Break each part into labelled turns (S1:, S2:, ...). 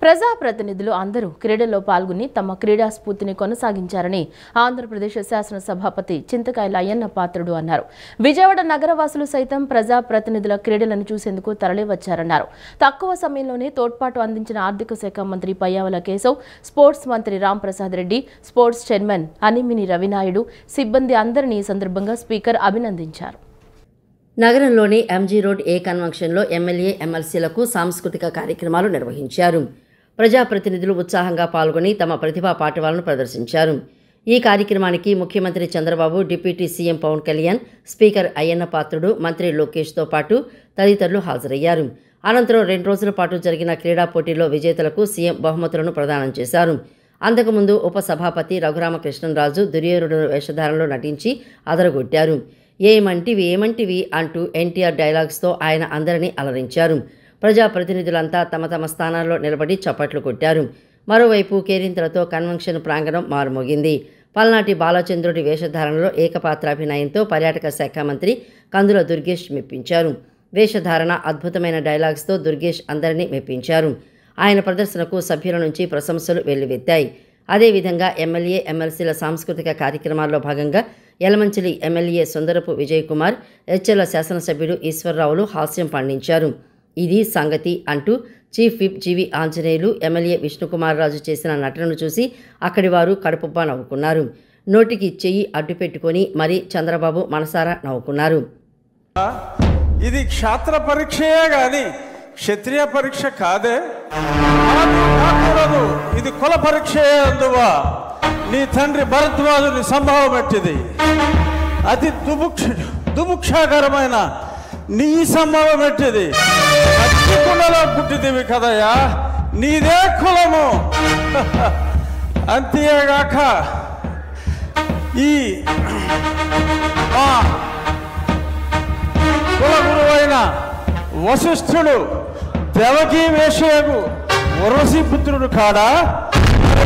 S1: ప్రజాప్రతినిధులు అందరూ క్రీడల్లో పాల్గొని తమ క్రీడా స్ఫూర్తిని కొనసాగించారని ఆంధ్రప్రదేశ్ శాసన సభాపతి చింతకాయల అయ్యన్న పాత్రుడు అన్నారు. విజయవాడ నగరవాసులు సైతం ప్రజాప్రతినిధుల క్రీడలను చూసేందుకు తరలివచ్చారన్నారు. తక్కువ సమయంలోనే తోడ్పాటు అందించిన ఆర్థిక శాఖ మంత్రి పయ్యావుల కేశవ్, స్పోర్ట్స్ మంత్రి రాంప్రసాద్ రెడ్డి, స్పోర్ట్స్ చైర్మన్ అనిమిని రవినాయుడు, సిబ్బంది అందరినీ ఈ సందర్భంగా స్పీకర్ అభినందించారు.
S2: నగరంలోని ఎంజీ రోడ్ ఏ కన్వెన్షన్లో ఎమ్మెల్యే ఎమ్మెల్సీలకు సాంస్కృతిక కార్యక్రమాలు నిర్వహించారు. ప్రజాప్రతినిధులు ఉత్సాహంగా పాల్గొని తమ ప్రతిభా పాఠవాలను ప్రదర్శించారు. ఈ కార్యక్రమానికి ముఖ్యమంత్రి Chandrababu, deputy CM Pawan Kalyan, speaker Ayyanna Patrudu, మంత్రి లోకేష్తో పాటు తదితరులు హాజరయ్యారు. అనంతరం 2 రోజుల పాటు జరిగిన క్రీడా పోటీల్లో విజేతలకు సీఎం బహుమతులను ప్రదానం చేశారు. అంతకుముందు ఉప సభాపతి రఘురామకృష్ణరాజు దుర్యోధనుడు వేషధారణలో నటించి అదరగొట్టారు. ఏమంటివి అంటూ ఎన్టీఆర్ డైలాగ్స్తో ఆయన అందరినీ అలరించారు. ప్రజాప్రతినిధులంతా తమ తమ స్థానాల్లో నిలబడి చప్పట్లు కొట్టారు. మరోవైపు కేరింతలతో కన్వెన్షన్ ప్రాంగణం మారుమోగింది. పల్నాటి బాలచంద్రుడి వేషధారణలో ఏకపాత్రాభినయంతో పర్యాటక శాఖ మంత్రి కందుల దుర్గేష్ మెప్పించారు. వేషధారణ, అద్భుతమైన డైలాగ్స్తో దుర్గేష్ అందరినీ మెప్పించారు. ఆయన ప్రదర్శనకు సభ్యుల నుంచి ప్రశంసలు వెల్లువెత్తాయి. అదేవిధంగా ఎమ్మెల్యే, ఎమ్మెల్సీల సాంస్కృతిక కార్యక్రమాల్లో భాగంగా యలమంచిలి ఎమ్మెల్యే సుందరపు విజయ్ కుమార్, హెచ్చెర్ల శాసనసభ్యుడు ఈశ్వరరావులు హాస్యం పండించారు. ఇది సంగతి అంటూ చీఫ్ విప్ జీవి ఆంజనేయులు, ఎమ్మెల్యే విష్ణుకుమార్ రాజు చేసిన నటనను చూసి అక్కడి వారు కడుపుబ్బా నవ్వుకున్నారు. నోటికి చెయ్యి అడ్డుపెట్టుకొని మరీ చంద్రబాబు మనసారా నవ్వుకున్నారు.
S3: ఇది క్షాత్ర పరీక్షయే గాని క్షత్రియ పరీక్ష కాదే, ఇది కుల పరీక్షయే. అందువా నీ తండ్రి భరద్వాజుని సంభవం ఎట్టిది, అతి దుముక్షాకరమైన నీ సంభవం ఎట్టిది. కులలో పుట్టిదివి కదయా, నీదే కులము. అంతేగాక ఈ కులగురువైన వశిష్ఠుడు దేవకీ వేషయకు ఉర్వశీ పుత్రుడు కాడా,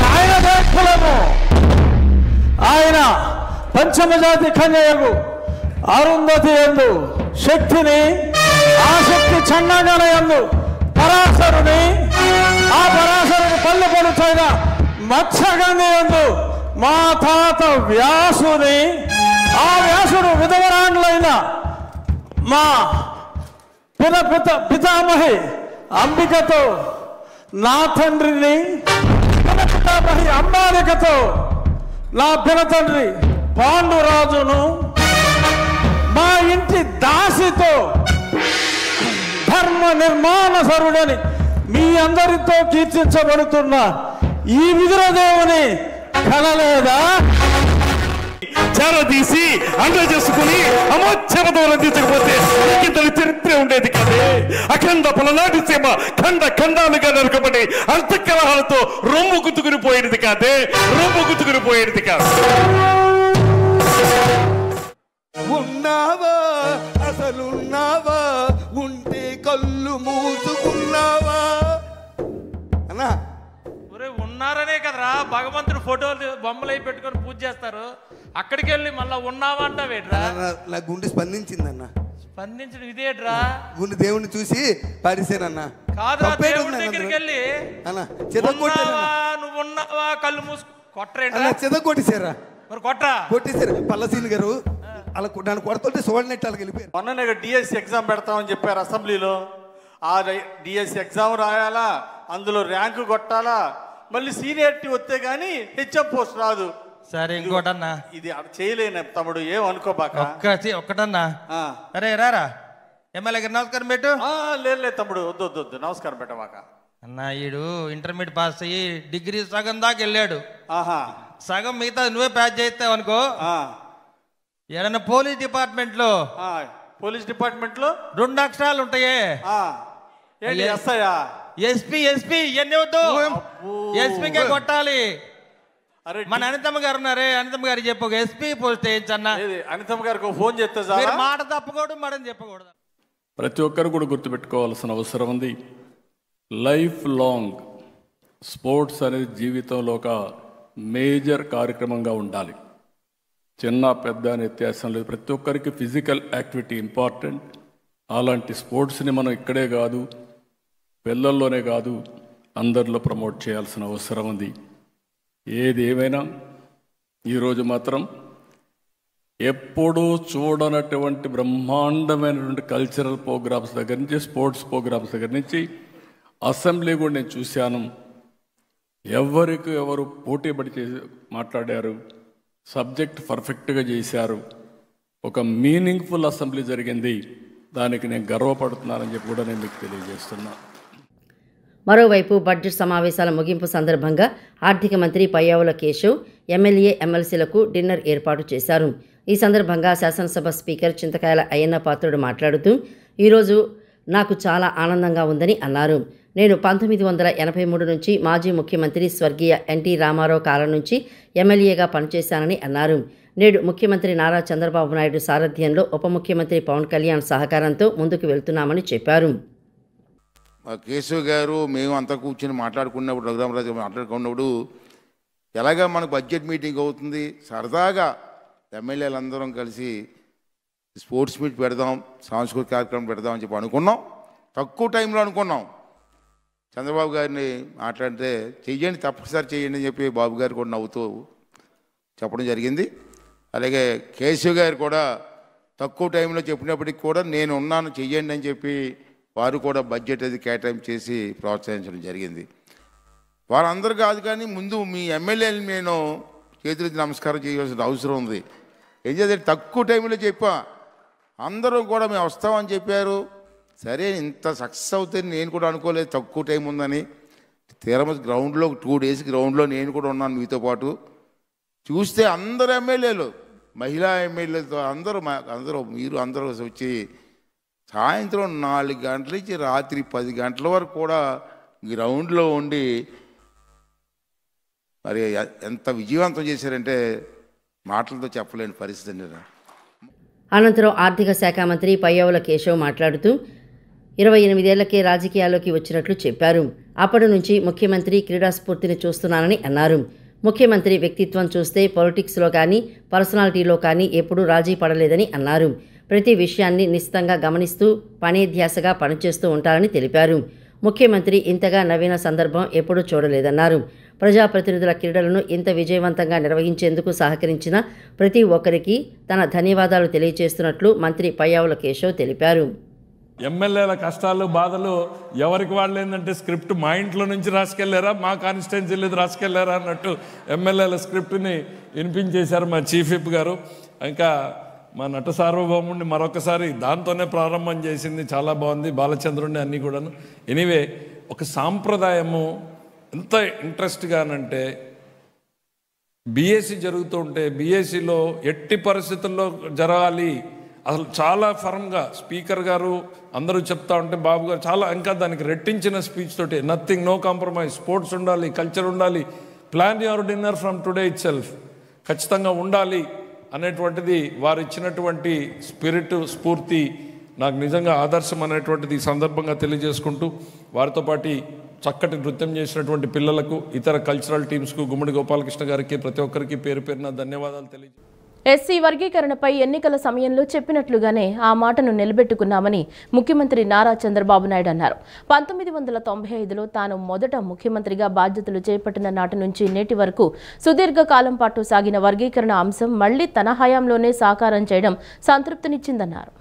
S3: ఆయనదే కులము. ఆయన పంచమజాతి కన్యకు అరుంధతి యందు శక్తిని, ఆ శక్తి చండాగల యందు పరాశరుని, ఆ పరాశరుని పల్లె పడుతైన మత్స్యగంధి యందు మా తాత వ్యాసుని, ఆ వ్యాసుడు విధవరాండ్లైన మా పితామహి అంబికతో, నా తండ్రిని పితామహి అంబాలికతో, నా పినతండ్రి పాండురాజును, మా ఇంటి దాసితో ధర్మ నిర్మాణసరుడని మీ అందరితో కీర్తించబడుతున్న ఈ విదురదేవుని కనలేదా?
S4: చేరదీసి అండ చేసుకుని అమోచ్చరతో రందించకపోతే ఇంతటి చరిత్ర ఉండేది కదే. అఖండ పలనాటి సీమ ఖండ ఖండాలుగా నరకబడి అంతఃకలహాలతో రొమ్ము గుతుకుని పోయేది కాదే, రొమ్ము గుతుకుని పోయేది కాదు.
S5: ఉన్నావా అసలున్నావా, ఉంటే కళ్ళు మూసుకున్నావా అన్నా.
S6: ఉన్నారనే కదరా భగవంతుడు ఫోటోలు బొమ్మలు అయి పెట్టుకొని పూజ చేస్తారు. అక్కడికి వెళ్ళి మళ్ళీ ఉన్నావా అంటావేట్రా?
S5: నా గుండె స్పందించిందన్న.
S6: స్పందించడం ఇదేట్రా?
S5: గుండె దేవుణ్ణి చూసి పాడిసేనన్నా.
S6: కాదురా, దేవుడి దగ్గరికి వెళ్ళి నువ్వు ఉన్నావా కళ్ళు మూసు కొట్టరేంట్రా?
S5: చెదగొట్టేశారా? మరి
S6: కొట్టేశారు
S5: పల్లసీని గారు. అలా నన్ను కొడుతుంటే చూడనట్టు వాళ్ళకి వెళ్ళిపోయారు.
S3: మొన్ననే డిఎస్సి ఎగ్జామ్ పెడతామని చెప్పారు అసెంబ్లీలో. ఆ డిఎస్సి ఎగ్జామ్ రాయాలా, అందులో ర్యాంకు కొట్టాలా, మళ్ళీ సీనియారిటీ వస్తే గానీ హెచ్ఎం పోస్ట్ రాదు.
S6: సరే ఇంకోటన్నా,
S3: ఇది చేయలేను తమ్ముడు, ఏమనుకోబాక.
S6: ఒక్కటన్నా, అరే రారా ఎమ్మెల్యే గారు నమస్కారం పెట్టు.
S3: లేదు తమ్ముడు, వద్దు నమస్కారం పెట్టమాక.
S6: అన్నా ఈడు ఇంటర్మీడియట్ పాస్ అయ్యి డిగ్రీ సగం దాకా వెళ్ళాడు. సగం మిగతా నువ్వే ప్యాచ్ చేస్తావు అనుకో. ఏదన్నా పోలీస్ డిపార్ట్మెంట్ లో 2 అక్షరాలు ఉంటాయే, ఎస్పీ ఇవన్నీ వద్దు, ఎస్పీకే కొట్టాలి. మన అనితమ్మ గారు ఉన్నారే, అనితమ్మ గారికి చెప్పు ఎస్పీ పోస్ట్ వేయించన్నా.
S3: అనితమ్మ గారికి ఫోన్ చేస్తే
S6: మాట తప్పకూడదు, మనం చెప్పకూడదు.
S7: ప్రతి ఒక్కరు కూడా గుర్తుపెట్టుకోవాల్సిన అవసరం ఉంది. లైఫ్ లాంగ్ స్పోర్ట్స్ అనేది జీవితంలో ఒక మేజర్ కార్యక్రమంగా ఉండాలి. చిన్న పెద్ద అనే వ్యత్యాసం లేదు. ప్రతి ఒక్కరికి ఫిజికల్ యాక్టివిటీ ఇంపార్టెంట్. అలాంటి స్పోర్ట్స్ని మనం ఇక్కడే కాదు, పిల్లల్లోనే కాదు, అందరిలో ప్రమోట్ చేయాల్సిన అవసరం ఉంది. ఏది ఏమైనా ఈరోజు మాత్రం ఎప్పుడూ చూడనటువంటి బ్రహ్మాండమైనటువంటి కల్చరల్ ప్రోగ్రామ్స్ దగ్గర నుంచి, స్పోర్ట్స్ ప్రోగ్రామ్స్ దగ్గర నుంచి అసెంబ్లీ కూడా నేను చూశాను. ఎవరికి ఎవరు పోటీపడి చేసి మాట్లాడారు, సబ్జెక్ట్ పర్ఫెక్ట్గా చేశారు. ఒక మీనింగ్ఫుల్ అసెంబ్లీ జరిగింది. దానికి నేను గర్వపడుతున్నానని చెప్పి కూడా నేను మీకు తెలియజేస్తున్నా.
S2: మరోవైపు బడ్జెట్ సమావేశాల ముగింపు సందర్భంగా ఆర్థిక మంత్రి పయ్యావుల కేశవ్ ఎమ్మెల్యే ఎమ్మెల్సీలకు డిన్నర్ ఏర్పాటు చేశారు. ఈ సందర్భంగా శాసనసభ స్పీకర్ చింతకాయల అయ్యన్న పాత్రుడు మాట్లాడుతూ, ఈరోజు నాకు చాలా ఆనందంగా ఉందని అన్నారు. నేను 1983 నుంచి మాజీ ముఖ్యమంత్రి స్వర్గీయ ఎన్టీ రామారావు కాలం నుంచి ఎమ్మెల్యేగా పనిచేశానని అన్నారు. నేడు ముఖ్యమంత్రి నారా చంద్రబాబు నాయుడు సారథ్యంలో ఉప ముఖ్యమంత్రి పవన్ కళ్యాణ్ సహకారంతో ముందుకు వెళ్తున్నామని చెప్పారు.
S8: కేశవ్ గారు మేము అంతా కూర్చొని మాట్లాడుకున్నప్పుడు, రఘురామరాజు మాట్లాడుకున్నప్పుడు ఎలాగా మనకు బడ్జెట్ మీటింగ్ అవుతుంది, సరదాగా ఎమ్మెల్యేలందరం కలిసి స్పోర్ట్స్ మీట్ పెడదాం, సాంస్కృతిక కార్యక్రమం పెడదాం అని చెప్పి అనుకున్నాం. తక్కువ టైంలో అనుకున్నాం. చంద్రబాబు గారిని మాట్లాడితే చెయ్యండి, తప్పనిసరి చెయ్యండి అని చెప్పి బాబు గారు కూడా నవ్వుతూ చెప్పడం జరిగింది. అలాగే కేశవ్ గారు కూడా తక్కువ టైంలో చెప్పినప్పటికి కూడా నేను ఉన్నాను చెయ్యండి అని చెప్పి వారు కూడా బడ్జెట్ అది కేటాయింపు చేసి ప్రోత్సహించడం జరిగింది. వారందరూ కాదు కానీ ముందు మీ ఎమ్మెల్యేలు నేను చేతులెత్తి నమస్కారం చేయవలసిన అవసరం ఉంది. ఏం చేస్తే తక్కువ టైంలో చెప్పా, అందరూ కూడా మేము వస్తామని చెప్పారు. సరే ఇంత సక్సెస్ అవుతుంది నేను కూడా అనుకోలేదు, తక్కువ టైం ఉందని. తీరమ గ్రౌండ్లో 2 days గ్రౌండ్లో నేను కూడా ఉన్నాను మీతో పాటు. చూస్తే అందరు ఎమ్మెల్యేలు, మహిళా ఎమ్మెల్యేలతో అందరూ మీరు అందరూ వచ్చి సాయంత్రం 4 గంటల నుంచి రాత్రి 10 గంటల వరకు కూడా గ్రౌండ్లో ఉండి మరి ఎంత విజయవంతం చేశారంటే మాటలతో చెప్పలేని పరిస్థితి అండి.
S2: అనంతరం ఆర్థిక శాఖ మంత్రి పయ్యావుల కేశవ్ మాట్లాడుతూ 28 ఏళ్లకే రాజకీయాల్లోకి వచ్చినట్లు చెప్పారు. అప్పటి నుంచి ముఖ్యమంత్రి క్రీడా స్ఫూర్తిని చూస్తున్నానని అన్నారు. ముఖ్యమంత్రి వ్యక్తిత్వం చూస్తే పొలిటిక్స్లో కానీ పర్సనాలిటీలో కానీ ఎప్పుడూ రాజీ పడలేదని అన్నారు. ప్రతి విషయాన్ని నిశితంగా గమనిస్తూ పనే ధ్యాసగా పనిచేస్తూ ఉంటారని తెలిపారు. ముఖ్యమంత్రి ఇంతగా నవ్విన సందర్భం ఎప్పుడూ చూడలేదన్నారు. ప్రజాప్రతినిధుల క్రీడలను ఇంత విజయవంతంగా నిర్వహించేందుకు సహకరించిన ప్రతి ఒక్కరికి తన ధన్యవాదాలు తెలియజేస్తున్నట్లు మంత్రి పయ్యావుల కేశవ్ తెలిపారు.
S4: ఎమ్మెల్యేల కష్టాలు బాధలు ఎవరికి వాళ్ళు ఏంటంటే స్క్రిప్ట్ మా ఇంట్లో నుంచి రాసుకెళ్లారా, మా కాన్స్టిట్యున్సీలో రాసుకెళ్లారా అన్నట్టు ఎమ్మెల్యేల స్క్రిప్ట్ని వినిపించేశారు మా చీఫ్ విప్ గారు. ఇంకా మా నట సార్వభౌముడిని మరొకసారి దాంతోనే ప్రారంభం చేసింది, చాలా బాగుంది. బాలచంద్రుడిని అన్నీ కూడాను. ఎనీవే, ఒక సాంప్రదాయము ఎంత ఇంట్రెస్ట్గానంటే బీఎస్సీ జరుగుతూ ఉంటే బీఎస్సీలో ఎట్టి పరిస్థితుల్లో జరగాలి అసలు చాలా ఫర్మ్గా స్పీకర్ గారు అందరూ చెప్తా ఉంటే బాబు గారు చాలా ఇంకా దానికి రెట్టించిన స్పీచ్ తోటి నథింగ్, నో కాంప్రమైజ్, స్పోర్ట్స్ ఉండాలి, కల్చర్ ఉండాలి, plan your dinner from today it self, ఖచ్చితంగా ఉండాలి అనేటువంటిది వారు ఇచ్చినటువంటి స్ఫూర్తి నాకు నిజంగా ఆదర్శం అనేటువంటిది ఈ సందర్భంగా తెలియజేసుకుంటూ, వారితో పాటు చక్కటి నృత్యం చేసినటువంటి పిల్లలకు, ఇతర కల్చరల్ టీమ్స్కు, గుమ్మడి గోపాలకృష్ణ గారికి, ప్రతి ఒక్కరికి పేరు పేరున ధన్యవాదాలు తెలియజేస్తాను.
S1: ఎస్సీ వర్గీకరణపై ఎన్నికల సమయంలో చెప్పినట్లుగానే ఆ మాటను నిలబెట్టుకున్నామని ముఖ్యమంత్రి నారా చంద్రబాబు నాయుడు అన్నారు. 1995లో తాను మొదట ముఖ్యమంత్రిగా బాధ్యతలు చేపట్టిన నాటి నుంచి నేటి వరకు సుదీర్ఘ కాలం పాటు సాగిన వర్గీకరణ అంశం మళ్లీ తన హయాంలోనే సాకారం చేయడం సంతృప్తినిచ్చిందన్నారు.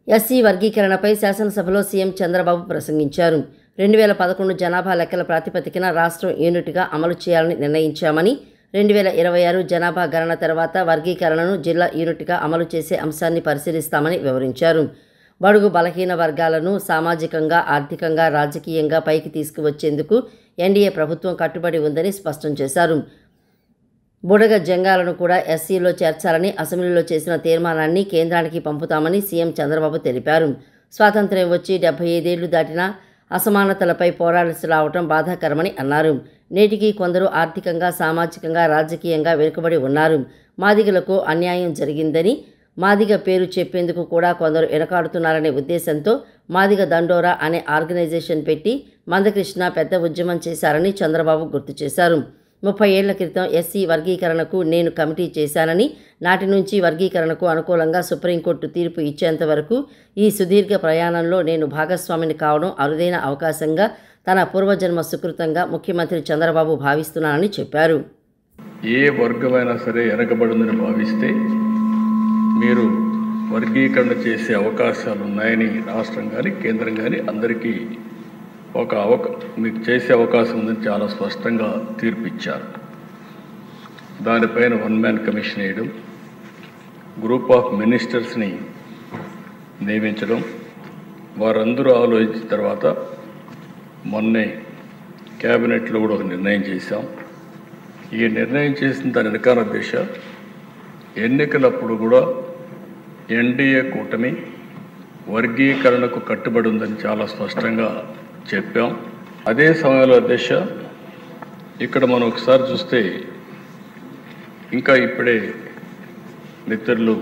S2: ఎస్సీ వర్గీకరణపై శాసనసభలో సీఎం చంద్రబాబు ప్రసంగించారు. 2011 జనాభా లెక్కల ప్రాతిపదికన రాష్ట్రం యూనిట్గా అమలు చేయాలని నిర్ణయించామని, 2026 జనాభా గణన తర్వాత వర్గీకరణను జిల్లా యూనిట్గా అమలు చేసే అంశాన్ని పరిశీలిస్తామని వివరించారు. బడుగు బలహీన వర్గాలను సామాజికంగా, ఆర్థికంగా, రాజకీయంగా పైకి తీసుకువచ్చేందుకు ఎన్డీఏ ప్రభుత్వం కట్టుబడి ఉందని స్పష్టం చేశారు. బుడగ జంగాలను కూడా ఎస్సీలో చేర్చాలని అసెంబ్లీలో చేసిన తీర్మానాన్ని కేంద్రానికి పంపుతామని సీఎం చంద్రబాబు తెలిపారు. స్వాతంత్ర్యం వచ్చి 75 ఏళ్లు దాటినా అసమానతలపై పోరాడాల్సి రావడం బాధాకరమని అన్నారు. నేటికి కొందరు ఆర్థికంగా, సామాజికంగా, రాజకీయంగా వెనుకబడి ఉన్నారు. మాదిగలకు అన్యాయం జరిగిందని, మాదిగ పేరు చెప్పేందుకు కూడా కొందరు వెనకాడుతున్నారనే ఉద్దేశంతో మాదిగ దండోరా అనే ఆర్గనైజేషన్ పెట్టి మందకృష్ణ పెద్ద ఉద్యమం చేశారని చంద్రబాబు గుర్తు చేశారు. 30 ఏళ్ల క్రితం ఎస్సీ వర్గీకరణకు నేను కమిటీ చేశానని, నాటి నుంచి వర్గీకరణకు అనుకూలంగా సుప్రీంకోర్టు తీర్పు ఇచ్చేంత వరకు ఈ సుదీర్ఘ ప్రయాణంలో నేను భాగస్వామిని కావడం అరుదైన అవకాశంగా తన పూర్వజన్మ సుకృతంగా ముఖ్యమంత్రి చంద్రబాబు భావిస్తున్నానని చెప్పారు.
S7: ఏ వర్గమైనా సరే వెనకబడిందని భావిస్తే మీరు వర్గీకరణ చేసే అవకాశాలు ఉన్నాయని రాష్ట్రం కానీ కేంద్రం కానీ అందరికీ మీకు చేసే అవకాశం ఉందని చాలా స్పష్టంగా తీర్పిచ్చారు. దానిపైన 1 మ్యాన్ కమిషన్ వేయడం, గ్రూప్ ఆఫ్ మినిస్టర్స్ని నియమించడం, వారందరూ ఆలోచించిన తర్వాత మొన్నే క్యాబినెట్లో కూడా ఒక నిర్ణయం చేశాం. ఈ నిర్ణయం చేసిన దాని వెనకాల దిశ ఎన్నికలప్పుడు కూడా ఎన్డీఏ కూటమి వర్గీకరణకు కట్టుబడి ఉందని చాలా స్పష్టంగా చెప్పాం. అదే సమయంలో దిశ ఇక్కడ మనం ఒకసారి చూస్తే ఇంకా ఇప్పుడే మిత్రులు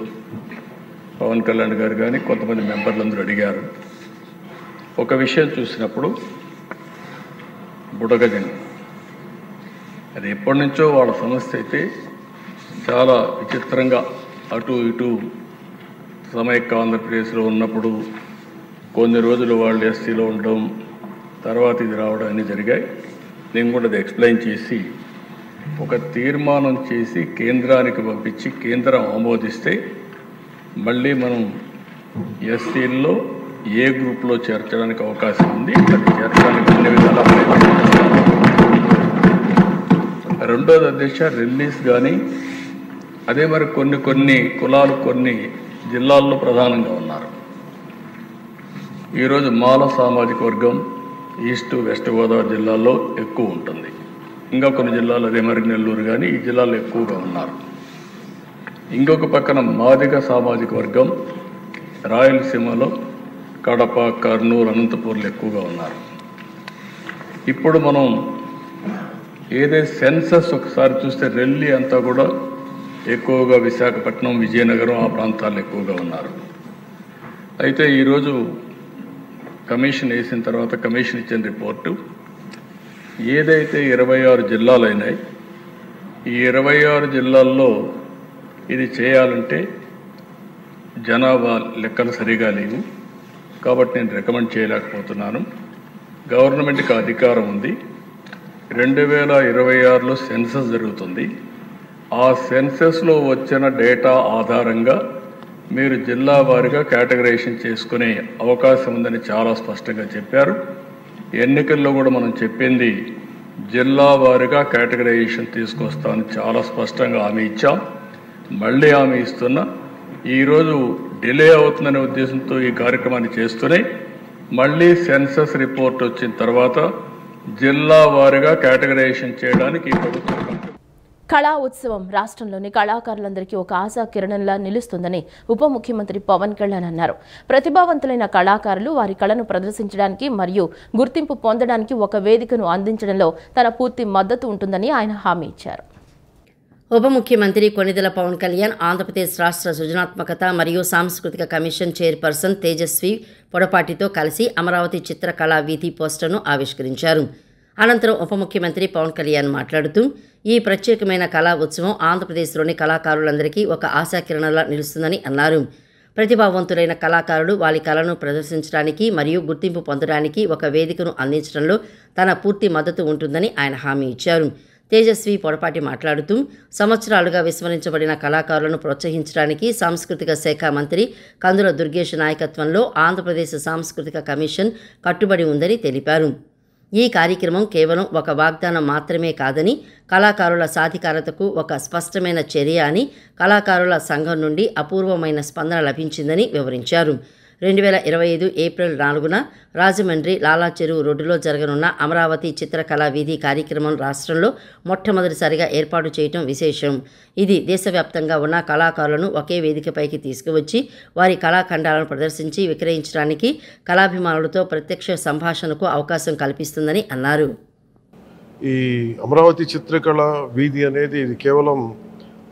S7: పవన్ కళ్యాణ్ గారు కానీ కొంతమంది మెంబర్లందరూ అడిగారు. ఒక విషయం చూసినప్పుడు బుడగజంగం అది ఎప్పటి నుంచో వాళ్ళ సమస్య అయితే చాలా విచిత్రంగా అటు ఇటు సమైక్య ఆంధ్రప్రదేశ్లో ఉన్నప్పుడు కొన్ని రోజులు వాళ్ళు ఎస్సీలో ఉండడం, తర్వాత ఇది రావడం అన్నీ జరిగాయి. నేను కూడా అది ఎక్స్ప్లెయిన్ చేసి ఒక తీర్మానం చేసి కేంద్రానికి పంపించి కేంద్రం ఆమోదిస్తే మళ్ళీ మనం ఎస్సీల్లో ఏ గ్రూప్లో చేర్చడానికి అవకాశం ఉంది, అది చేర్చడానికి అన్ని విధాలా ప్రయత్నం చేస్తాం. రెండోది అధ్యక్ష రిలీజ్ కానీ అదే మరి కొన్ని కులాలు కొన్ని జిల్లాల్లో ప్రధానంగా ఉన్నారు. ఈరోజు మాల సామాజిక వర్గం ఈస్ట్ వెస్ట్ గోదావరి జిల్లాల్లో ఎక్కువ ఉంటుంది. ఇంకా కొన్ని జిల్లాలు అదే మరి నెల్లూరు కానీ ఈ జిల్లాలో ఎక్కువగా ఉన్నారు. ఇంకొక పక్కన మాదిగ సామాజిక వర్గం రాయలసీమలో కడప, కర్నూలు, అనంతపూర్లు ఎక్కువగా ఉన్నారు. ఇప్పుడు మనం ఏదైతే సెన్సస్ ఒకసారి చూస్తే రెల్లి అంతా కూడా ఎక్కువగా విశాఖపట్నం, విజయనగరం ఆ ప్రాంతాల్లో ఎక్కువగా ఉన్నారు. అయితే ఈరోజు కమిషన్ వేసిన తర్వాత కమిషన్ ఇచ్చిన రిపోర్టు ఏదైతే 26 జిల్లాలు అయినాయి, ఈ 26 జిల్లాల్లో ఇది చేయాలంటే జనాభా లెక్కలు సరిగా లేవు కాబట్టి నేను రికమెండ్ చేయలేకపోతున్నాను. గవర్నమెంట్కి అధికారం ఉంది. 2026లో సెన్సస్ జరుగుతుంది. ఆ సెన్సస్లో వచ్చిన డేటా ఆధారంగా మీరు జిల్లా వారీగా కేటగరైజేషన్ చేసుకునే అవకాశం ఉందని చాలా స్పష్టంగా చెప్పారు. ఎన్నికల్లో కూడా మనం చెప్పింది జిల్లా వారీగా కేటగరైజేషన్ తీసుకొస్తామని చాలా స్పష్టంగా హామీ ఇచ్చాం. మళ్ళీ హామీ ఇస్తున్నా. ఈరోజు డిలే అవుతుందనే ఉద్దేశంతో ఈ కార్యక్రమాన్ని చేస్తూనే మళ్ళీ సెన్సస్ రిపోర్ట్ వచ్చిన తర్వాత జిల్లా వారీగా కేటగరైజేషన్ చేయడానికి ఈ ప్రభుత్వం
S1: కళా ఉత్సవం రాష్ట్రంలోని కళాకారులందరికీ ఒక ఆశా కిరణంలా నిలుస్తుందని ఉప ముఖ్యమంత్రి పవన్ కళ్యాణ్ అన్నారు. ప్రతిభావంతులైన కళాకారులు వారి కళను ప్రదర్శించడానికి మరియు గుర్తింపు పొందడానికి ఒక వేదికను అందించడంలో తన పూర్తి మద్దతు ఉంటుందని ఆయన హామీ ఇచ్చారు.
S2: ఉప ముఖ్యమంత్రి కొణిదెల పవన్ కళ్యాణ్ ఆంధ్రప్రదేశ్ రాష్ట్ర సృజనాత్మకత మరియు సాంస్కృతిక కమిషన్ చైర్పర్సన్ తేజస్వి పొడపాటితో కలిసి అమరావతి చిత్రకళా వీధి పోస్టర్ను ఆవిష్కరించారు. అనంతరం ఉప ముఖ్యమంత్రి పవన్ కళ్యాణ్ మాట్లాడుతూ ఈ ప్రత్యేకమైన కళా ఉత్సవం ఆంధ్రప్రదేశ్లోని కళాకారులందరికీ ఒక ఆశాకిరణంలా నిలుస్తుందని అన్నారు. ప్రతిభావంతులైన కళాకారులు వారి కళను ప్రదర్శించడానికి మరియు గుర్తింపు పొందడానికి ఒక వేదికను అందించడంలో తన పూర్తి మద్దతు ఉంటుందని ఆయన హామీ ఇచ్చారు. తేజస్వి పొడపాటి మాట్లాడుతూ సంవత్సరాలుగా విస్మరించబడిన కళాకారులను ప్రోత్సహించడానికి సాంస్కృతిక శాఖ మంత్రి కందుల దుర్గేష్ నాయకత్వంలో ఆంధ్రప్రదేశ్ సాంస్కృతిక కమిషన్ కట్టుబడి ఉందని తెలిపారు. ఈ కార్యక్రమం కేవలం ఒక వాగ్దానం మాత్రమే కాదని కళాకారుల సాధికారతకు ఒక స్పష్టమైన చర్య అని కళాకారుల సంఘం నుండి అపూర్వమైన స్పందన లభించిందని వివరించారు. 2025 ఏప్రిల్ 4న రాజమండ్రి లాలా చెరువు రోడ్డులో జరగనున్న అమరావతి చిత్రకళా వీధి కార్యక్రమం రాష్ట్రంలో మొట్టమొదటిసారిగా ఏర్పాటు చేయడం విశేషం. ఇది దేశవ్యాప్తంగా ఉన్న కళాకారులను ఒకే వేదికపైకి తీసుకువచ్చి వారి కళాఖండాలను ప్రదర్శించి విక్రయించడానికి కళాభిమానులతో ప్రత్యక్ష సంభాషణకు అవకాశం కల్పిస్తుందని అన్నారు.
S9: ఈ అమరావతి చిత్రకళా వీధి అనేది ఇది కేవలం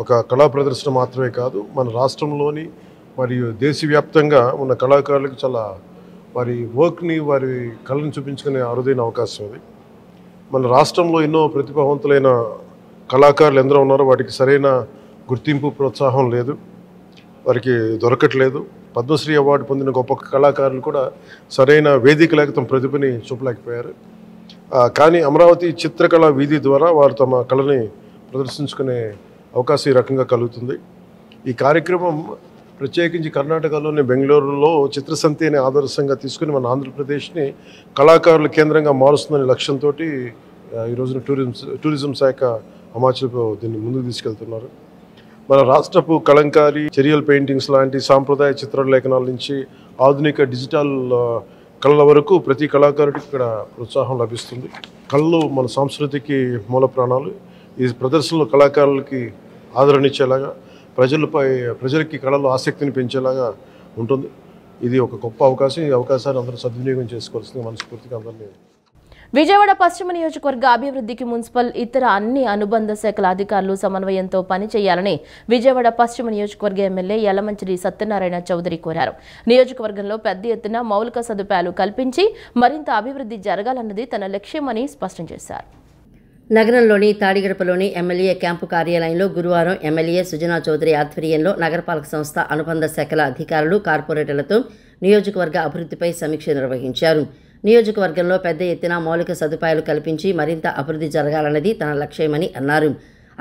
S9: ఒక కళా ప్రదర్శన మాత్రమే కాదు, మన రాష్ట్రంలోని మరియు దేశవ్యాప్తంగా ఉన్న కళాకారులకు చాలా వారి వర్క్ని వారి కళను చూపించుకునే అరుదైన అవకాశం అది. మన రాష్ట్రంలో ఎన్నో ప్రతిభావంతులైన కళాకారులు ఎందరో ఉన్నారో వాటికి సరైన గుర్తింపు ప్రోత్సాహం లేదు, వారికి దొరకట్లేదు. పద్మశ్రీ అవార్డు పొందిన గొప్ప కళాకారులు కూడా సరైన వేదిక లేక తమ ప్రతిభని చూపలేకపోయారు. కానీ అమరావతి చిత్రకళ వీధి ద్వారా వారు తమ కళని ప్రదర్శించుకునే అవకాశం ఈ రకంగా కలుగుతుంది. ఈ కార్యక్రమం ప్రత్యేకించి కర్ణాటకలోని బెంగళూరులో చిత్రసంతి అనే ఆదర్శంగా తీసుకుని మన ఆంధ్రప్రదేశ్ని కళాకారుల కేంద్రంగా మారుస్తుందనే లక్ష్యంతో ఈ రోజున టూరిజం శాఖ అమాచల్కు దీన్ని ముందుకు తీసుకెళ్తున్నారు. మన రాష్ట్రపు కలంకారీ, చెరియల్ పెయింటింగ్స్ లాంటి సాంప్రదాయ చిత్రలేఖనాల నుంచి ఆధునిక డిజిటల్ కళల వరకు ప్రతి కళాకారుడికి ఇక్కడ ప్రోత్సాహం లభిస్తుంది. కళలు మన సంస్కృతికి మూల ప్రాణాలు. ఈ ప్రదర్శనలు కళాకారులకి ఆదరణ ఇచ్చేలాగా, ప్రజలకి కళలో ఆసక్తిని పెంచేలాగా ఉంటుంది. ఇది ఒక గొప్ప అవకాశం. ఈ అవకాశాన్ని అందరూ సద్వినియోగం చేసుకోవాల్సింది మనస్ఫూర్తిగా అందరినీ.
S1: విజయవాడ పశ్చిమ నియోజకవర్గ అభివృద్ధికి మున్సిపల్ ఇతర అన్ని అనుబంధ శాఖల అధికారులు సమన్వయంతో పనిచేయాలని విజయవాడ పశ్చిమ నియోజకవర్గ ఎమ్మెల్యే యలమంచిలి సత్యనారాయణ చౌదరి కోరారు. నియోజకవర్గంలో పెద్ద ఎత్తున మౌలిక సదుపాయాలు కల్పించి మరింత అభివృద్ధి జరగాలన్నది తన లక్ష్యమని స్పష్టం చేశారు.
S2: నగరంలోని తాడిగడపలోని ఎమ్మెల్యే క్యాంపు కార్యాలయంలో గురువారం ఎమ్మెల్యే సుజనా చౌదరి ఆధ్వర్యంలో నగరపాలక సంస్థ అనుబంధ శాఖల అధికారులు, కార్పొరేటర్లతో నియోజకవర్గ అభివృద్ధిపై సమీక్ష నిర్వహించారు. నియోజకవర్గంలో పెద్ద ఎత్తున మౌలిక సదుపాయాలు కల్పించి మరింత అభివృద్ధి జరగాలన్నది తన లక్ష్యమని అన్నారు.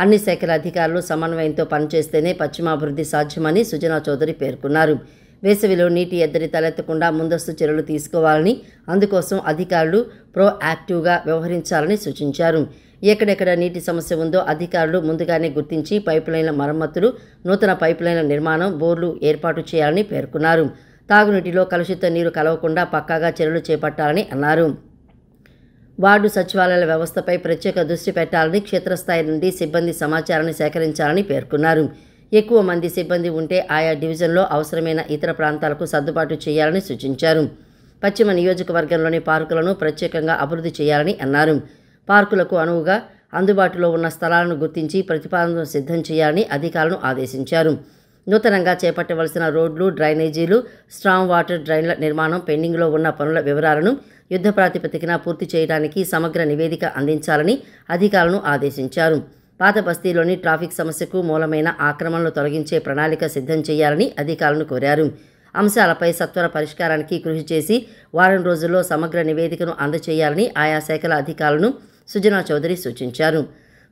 S2: అన్ని శాఖల అధికారులు సమన్వయంతో పనిచేస్తేనే పశ్చిమాభివృద్ధి సాధ్యమని సుజనా చౌదరి పేర్కొన్నారు. వేసవిలో నీటి ఎద్దడి తలెత్తకుండా ముందస్తు చర్యలు తీసుకోవాలని, అందుకోసం అధికారులు ప్రోయాక్టివ్గా వ్యవహరించాలని సూచించారు. ఎక్కడెక్కడ నీటి సమస్య ఉందో అధికారులు ముందుగానే గుర్తించి పైపులైన్ల మరమ్మతులు, నూతన పైపులైన్ల నిర్మాణం, బోర్లు ఏర్పాటు చేయాలని పేర్కొన్నారు. తాగునీటిలో కలుషిత నీరు కలవకుండా పక్కాగా చర్యలు చేపట్టాలని అన్నారు. వార్డు సచివాలయాల వ్యవస్థపై ప్రత్యేక దృష్టి పెట్టాలని, క్షేత్రస్థాయి నుండి సిబ్బంది సమాచారాన్ని సేకరించాలని పేర్కొన్నారు. ఎక్కువ మంది సిబ్బంది ఉంటే ఆయా డివిజన్లో అవసరమైన ఇతర ప్రాంతాలకు సర్దుబాటు చేయాలని సూచించారు. పశ్చిమ నియోజకవర్గంలోని పార్కులను ప్రత్యేకంగా అభివృద్ధి చేయాలని అన్నారు. పార్కులకు అనువుగా అందుబాటులో ఉన్న స్థలాలను గుర్తించి ప్రతిపాదనలు సిద్ధం చేయాలని అధికారులను ఆదేశించారు. నూతనంగా చేపట్టవలసిన రోడ్లు, డ్రైనేజీలు, స్ట్రాంగ్ వాటర్ డ్రైన్ల నిర్మాణం, పెండింగ్లో ఉన్న పనుల వివరాలను యుద్ధ ప్రాతిపదికన పూర్తి చేయడానికి సమగ్ర నివేదిక అందించాలని అధికారులను ఆదేశించారు. పాత బస్తీలోని ట్రాఫిక్ సమస్యకు మూలమైన ఆక్రమణలు తొలగించే ప్రణాళిక సిద్ధం చేయాలని అధికారులను కోరారు. అంశాలపై సత్వర పరిష్కారానికి కృషి చేసి వారం రోజుల్లో సమగ్ర నివేదికను అందజేయాలని ఆయా శాఖల అధికారులను సుజనా చౌదరి సూచించారు.